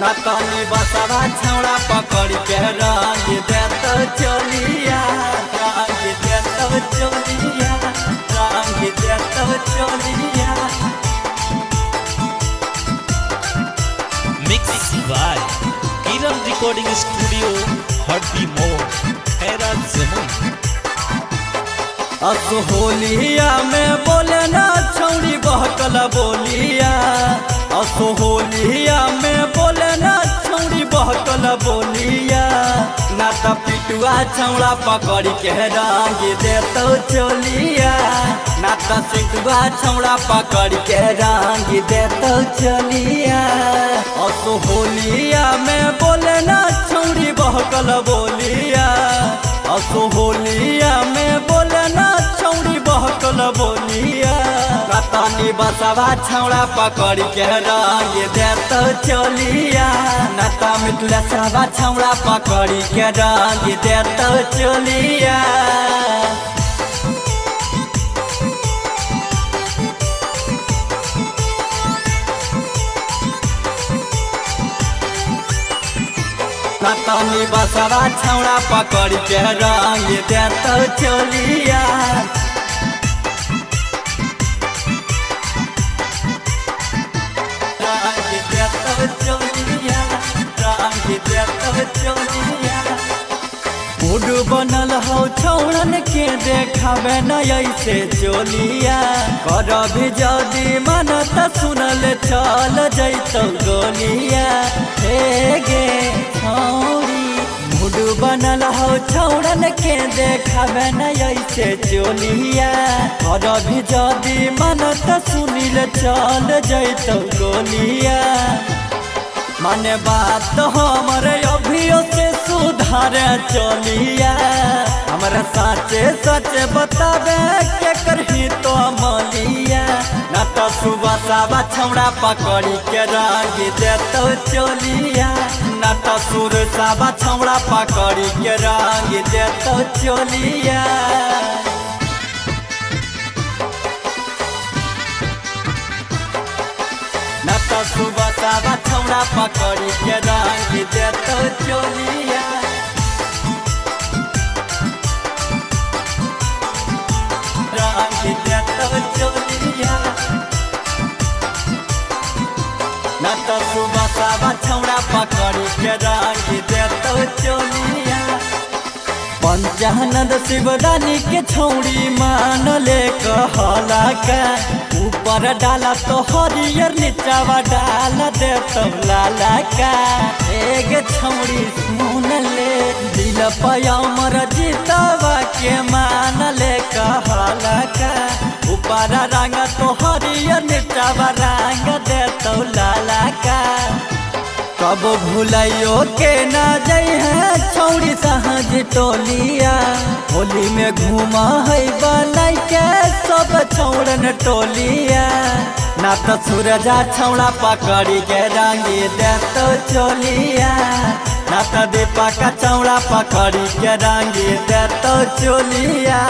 तनी बसवा छौड़ा पकड़ के रंग देत चलिया, रंग देत चलिया, रंग देत चलिया। Mix by Kiran recording studio हड्डी मोड़ हैरा जमुई। असोहोलिया में बोले ना छौड़ी बहकल बोलिया, असोहोलिया में बोले ना छौड़ी बहकल बोलिया। ना त पिटुआ छौड़ा पकड़ के रंग देत चलिया, ना त सिटुआ छौड़ा पकड़ के रंग देत चलिया। असोहोलिया में बोले ना छौड़ी बहकल बोलिया, असोहोलिया में बोले ना छौड़ी बहकल बोलिया। तनी बसवा छौड़ा पकड़ के रंग देत चलिया, ना त मिटले सवा छौड़ा पकड़ के रंग देत चलिया। तनी बसवा छौड़ा पकड़ के रंग देत चलिया। रंग देत चलिया, रंग देत चलिया। मूड बनल हो छौड़न के देखावे न ऐसे चोलिया, करब जदी मन त सुनल चल जैतौ गोलिया। हे गे छौड़ी मूड बनल हो छौड़न के देखावे न ऐसे चोलिया, करब जदी मन त सुनिल चल जैतौ गोलिया। माने बात हमर अभियो से सुधार चलिया, हमरा साचे सचे बतावे के करही तो मलिया। ना त सुबह सावा छौड़ा पकड़ी के रंग देत चलिया, ना त सुर सावा छौड़ा पकड़ी के रंग देत चलिया। ना त सुबह सावा छौड़ा पकड़ी के रंग देत चलिया। रंग देत चलिया, ना त सुबह सावा छौड़ा पकड़ी के रंग देत चलिया। पंचानंद शिवरानी के छौड़ी मान ले कहला का, ऊपर डाला तो हरियर नीचावा डाल देतौ लाला का। एक छौड़ी सुन ले दिल पयमर जीतवा के मान ले कहला का, ऊपर रंग तो हरियर नीचावा रंग देतौ लाला का। कब भूलियो के ना जाइ है छौड़ी सहज टोलिया, होली में घूमा है बनाई के सब छौड़न टोलिया। ना त सूरजा छौड़ा पकड़ी के रंग देत चलिया, ना त दीपा का छौड़ा पकड़ी के रंग देत चलिया।